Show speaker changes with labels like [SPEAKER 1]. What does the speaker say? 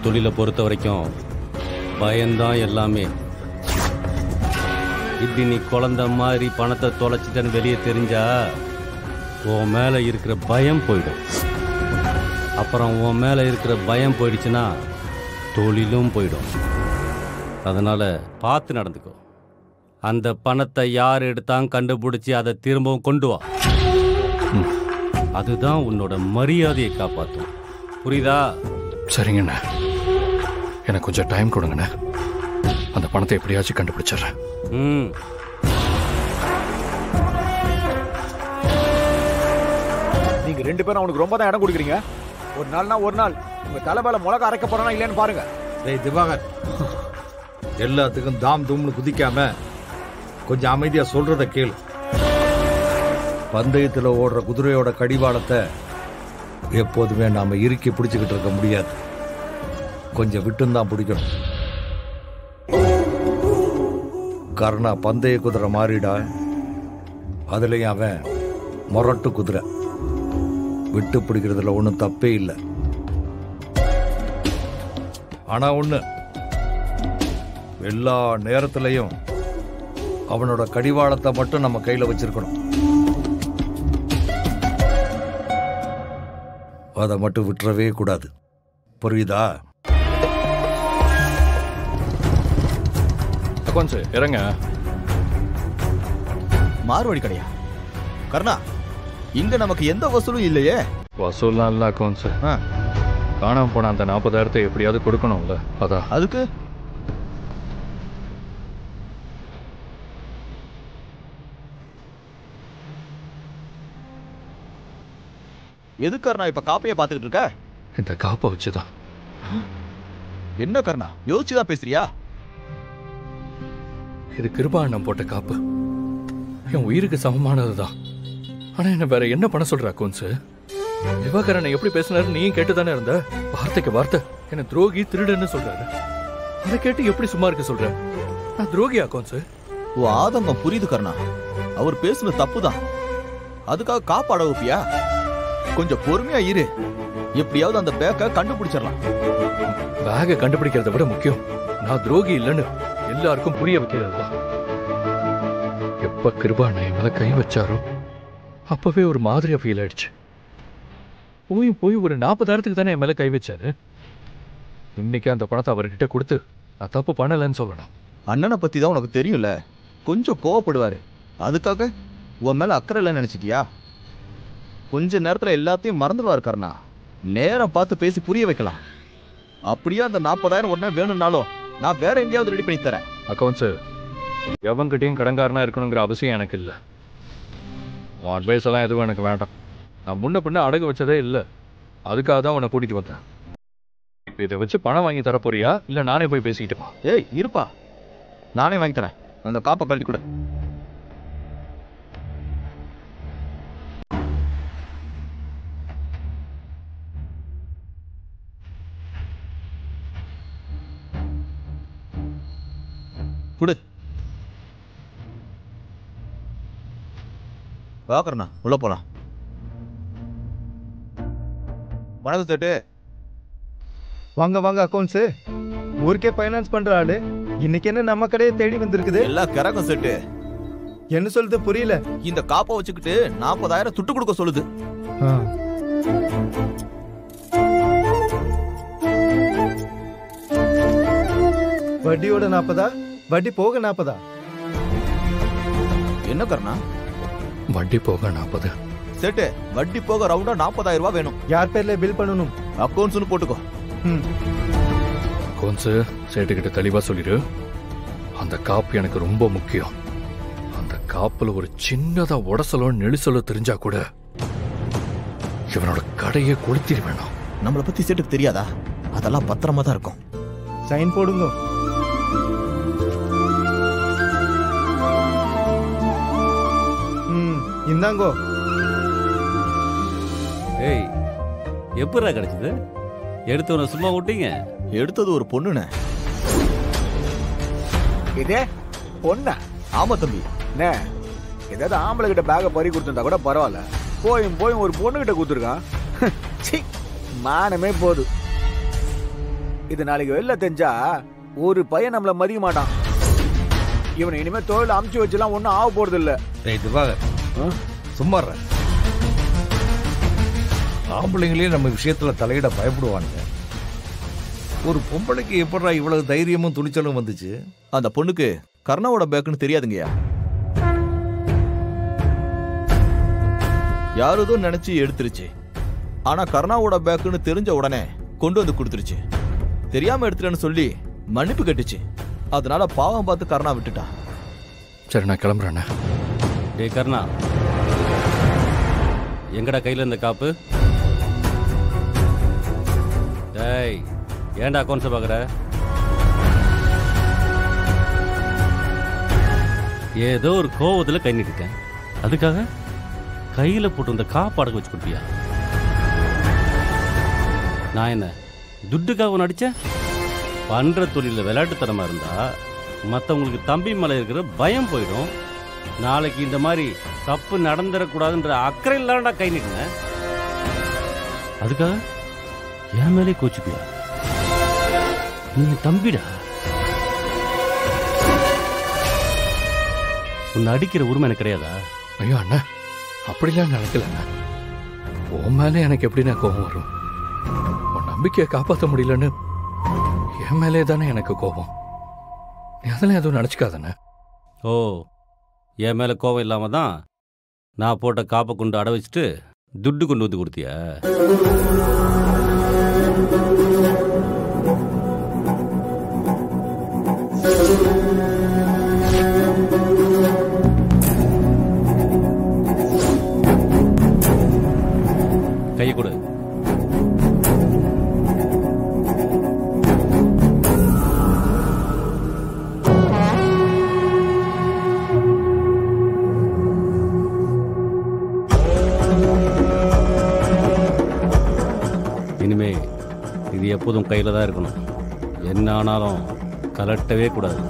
[SPEAKER 1] தொழிலை பொறுத்த வரைக்கும் பயம்தான் எல்லாமே. இப்படி நீ குழந்தை மாதிரி பணத்தை தொலைச்சிட்டன்னு வெளியே தெரிஞ்சா உன் மேலே இருக்கிற பயம் போயிடும். அப்புறம் உன் மேலே இருக்கிற பயம் போயிடுச்சுன்னா தொழிலும் போயிடும். அதனால் பார்த்து நடந்துக்கோ. அந்த பணத்தை யார் எடுத்தாலும் கண்டுபிடிச்சி அதை திரும்பவும் கொண்டு வா. அதுதான் உன்னோட மரியாதையை காப்பாற்றும். புரியுதா?
[SPEAKER 2] சரிங்கண்ணா, எனக்கு கொஞ்சம் டைம் கொடுங்கண்ணா. அந்த பணத்தை எப்படியாச்சும் கண்டுபிடிச்சிடுறேன்.
[SPEAKER 3] நீங்க 2 பேரும் அவனுக்கு ரொம்ப தான் இடம் கொடுக்குறீங்க. ஒரு நாள்னா ஒரு நாள் உங்க தலைமையில மிளகா அரைக்க போறானா இல்லையான்னு பாருங்க.
[SPEAKER 4] டேய் திவாகர், எல்லாத்துக்கும் தாம் தூம்னு குதிக்காம கொஞ்சம் அமைதியா சொல்றத கேளு. பந்தயத்துல ஓடுற குதிரையோட கடிவாளத்தை எப்போதுமே நாம இறுக்கி பிடிச்சுக்கிட்டு இருக்க முடியாது. கொஞ்சம் விட்டுந்தான் பிடிக்கணும். கர்ணா பந்தய குதிரை மாறிடா. அதுலயும் அவன் முரட்டு குதிரை. விட்டு பிடிக்கிறதுல ஒன்றும் தப்பே இல்லை. ஆனா ஒண்ணு, எல்லா நேரத்திலையும் அவனோட கடிவாளத்தை மட்டும் நம்ம கையில வச்சிருக்கணும். அதை மட்டும் விட்டுறவே கூடாது. புரியுதா?
[SPEAKER 2] கொஞ்சம் இறங்க.
[SPEAKER 5] மார்வாடி கடையா? கர்ணா, இங்க நமக்கு எந்த வசூலும் இல்லையே.
[SPEAKER 2] வசூல்லாம் இல்ல அக்கௌண்ட்ஸ். காணாம போன அந்த 40,000 எப்படியாவது கொடுக்கணும்ல. அதான்.
[SPEAKER 5] அதுக்கு எது கர்ணா இப்ப காப்பைய பாத்துக்கிட்டு இருக்க?
[SPEAKER 2] இந்த காப்பை வச்சுதான்.
[SPEAKER 5] என்ன கர்ணா, யோசிச்சுதான் பேசுறியா?
[SPEAKER 2] இது கிருபா அண்ணன் போட்ட காப்பு. என் உயிருக்கு சமமானதுதான். ஆனா என்ன வேற என்ன பண்ண சொல்ற அக்கௌண்ட்ஸ்? திவாகரனை எப்படி பேசினாரு நீயும் கேட்டுதானே இருந்த? வார்த்தைக்கு வார்த்தை என்ன துரோகி திருடன்னு சொல்றாரு. அதை கேட்டு எப்படி சும்மா இருக்க சொல்ற? நான் துரோகி அக்கௌண்ட்ஸ்?
[SPEAKER 5] உன் ஆதங்கம் புரியுது கர்ணா. அவர் பேசுன தப்புதான். அதுக்காக காப்பாட வைப்பியா? கொஞ்சம் பொறுமையா இரு. எப்படியாவது அந்த பேக்கை கண்டுபிடிச்சிடலாம்.
[SPEAKER 2] பேக்கை கண்டுபிடிக்கிறத விட முக்கியம் நான் துரோகி இல்லைன்னு எல்லாருக்கும் புரிய வைக்கிறது தான். எப்ப கிருபா என் மேல கை வச்சாரோ அப்பவே ஒரு மாதிரியா ஃபீல் ஆயிடுச்சு. போய் ஒரு 40,000 தானே என் மேல கை வச்சாரு. இன்னைக்கு அந்த பணத்தை அவர்கிட்ட கொடுத்து நான் தப்பு பண்ணலன்னு சொல்லணும்.
[SPEAKER 5] அண்ணனை பத்தி தான் உனக்கு தெரியும்ல, கொஞ்சம் கோவப்படுவாரு. அதுக்காக உன் மேல அக்கறை இல்லைன்னு நினைச்சிட்டியா? கொஞ்ச நேரத்துல எல்லாத்தையும் மறந்துடுவாரு கர்ணா. நேரம் பார்த்து பேசி புரிய வைக்கலாம். அப்படியே அந்த 40,000 உடனே வேணும்னாலும் நான் வேற எங்கேயாவது ரெடி பண்ணி தரேன்.
[SPEAKER 2] அக்கௌண்ட்ஸ் எவங்கிட்டையும் கடன்காரனா இருக்கணுங்கிற அவசியம் எனக்கு இல்லை. உன் அட்வைஸ் எல்லாம் எதுவும் எனக்கு வேண்டாம். நான் முன்ன பின்ன அடகு வச்சதே இல்லை. அதுக்காக தான் உன்னை கூட்டிட்டு வந்தேன். இப்போ இதை வச்சு பணம் வாங்கி தர போறியா இல்லை நானே போய் பேசிக்கிட்டேன்?
[SPEAKER 5] ஏய் இருப்பா, நானே வாங்கி தரேன். அந்த காப்பை கழட்டி கூட. குடு. வாக்கறனா உள்ள போலாம். வணக்கம் சேட்டு.
[SPEAKER 6] வாங்க வாங்க அக்கௌண்ட்ஸ். ஊருக்கே ஃபைனான்ஸ் பண்ற ஆளு இன்னைக்கு என்ன நம்ம கடையை தேடி வந்திருக்குது?
[SPEAKER 5] எல்லாம் கரகம் சேட்டு.
[SPEAKER 6] என்ன சொல்லுது புரியல.
[SPEAKER 5] இந்த காப்பை வச்சுக்கிட்டு 40,000 துட்டு கொடுக்க சொல்லுது.
[SPEAKER 6] வட்டியோட 40? வட்டி போக 40?
[SPEAKER 5] என்ன கர்ணா?
[SPEAKER 2] வட்டி போக 40.
[SPEAKER 5] சேட்டு, வட்டி போக ரவுண்டா 40,000 ரூபாய் வேணும்.
[SPEAKER 6] யார் பேர்ல பில் பண்ணணும்?
[SPEAKER 5] அக்கௌண்ட்ஸ்னு போட்டுக்கோ.
[SPEAKER 2] அக்கௌண்ட்ஸ் சேட்டுக்கிட்ட தெளிவா சொல்லிடு. அந்த காப்பு எனக்கு ரொம்ப முக்கியம். அந்த காப்புல ஒரு சின்னதா உடசலோ நெளிசலோ தெரிஞ்சா கூட இவனோட கடையை கொளுத்திட வேணும்.
[SPEAKER 5] நம்மளை பத்தி சேட்டுக்கு தெரியாதா? அதெல்லாம் பத்திரமா தான் இருக்கும்.
[SPEAKER 6] சைன் போடுங்க. இந்தாங்கோ.
[SPEAKER 1] ஏய், எப்படா கிடைச்சது? எடுத்தவன சும்மா விட்டீங்க?
[SPEAKER 5] எடுத்தது ஒரு பொண்ணுண்ணே.
[SPEAKER 3] இதே பொண்ணா?
[SPEAKER 5] ஆமா தம்பி.
[SPEAKER 3] என்ன ஏதாவது ஆம்பளை கிட்ட பேக பறி கொடுத்துருந்தா கூட பரவாயில்ல. போயும் ஒரு பொண்ணு கிட்ட கொடுத்துருக்கான். மானமே போது. இது நாளைக்கு வெளில தெரிஞ்சா ஒரு பையன் நம்மள மதிக்க மாட்டான். இவனை இனிமே தொழில் அமுச்சு வச்சுலாம் ஒன்னும் ஆக போறது இல்ல.
[SPEAKER 4] சும்மா ஆம்பளைங்களே நம்ம விஷயத்துல தலையிட பயப்படுவானுங்க. ஒரு பொம்பளைக்கு எப்படா இவ்வளவு தைரியமும் துணிச்சலும் வந்துச்சு?
[SPEAKER 5] அந்த பொண்ணுக்கு கர்ணாவோட பேக்குன்னு தெரியாதுங்கய்யா. யாருதோ நினைச்சு எடுத்துருச்சு. ஆனா கர்ணாவோட பேக்குன்னு தெரிஞ்ச உடனே கொண்டு வந்து கொடுத்துருச்சு. தெரியாம எடுத்துட்டேன்னு சொல்லி மன்னிப்பு கட்டுச்சு. அதனால பாவம் பார்த்து கர்ணா விட்டுட்டா.
[SPEAKER 2] சரி, நான் கிளம்புறேண்ணே.
[SPEAKER 1] டேய் கர்ணா, எங்கடா கையில இந்த காப்பு? டேய், ஏன்டா அக்கௌண்ட்ஸை பார்க்குற? ஏதோ ஒரு கோவத்தில் கை நீட்டிட்டேன், அதுக்காக கையில் போட்டு இந்த காப்பு அடக்க வச்சு கொடுப்பியா? நான் என்ன துட்டுக்காக ஒன்று அடித்தேன்? பண்ணுற தொழிலில் விளையாட்டுத்தனமாக இருந்தால் மற்றவங்களுக்கு தம்பி மேலே இருக்கிற பயம் போயிடும். நாளைக்கு இந்த மாதிரி தப்பு நடந்துடக்கூடாதுன்ற அக்கறை இல்லாண்டா கை நீட்டினேன், அதுக்காக என் மேலே கோச்சுப்பியா? நீ தம்பிடா, உன்னை அடிக்கிற உரிமை எனக்கு கிடையாதா?
[SPEAKER 2] ஐயோ அண்ணா, அப்படிலாம் நினைக்கல அண்ணா. உன் மேலே எனக்கு எப்படின்னா கோபம் வரும்? உன் நம்பிக்கையை காப்பாற்ற முடியலன்னு என் மேலே தானே எனக்கு கோபம். நீ அதெல்லாம் எதுவும் நினச்சிக்காதானே?
[SPEAKER 1] ஓ, என் மேலே கோபம் இல்லாமல் தான் நான் போட்ட காப்பை கொண்டு அடை வச்சுட்டு துட்டு கொண்டு வந்து கொடுத்தியா? கையை கொடு. இனிமே இது எப்போதும் கையில் தான் இருக்கணும். என்ன ஆனாலும் கலட்டவே கூடாது.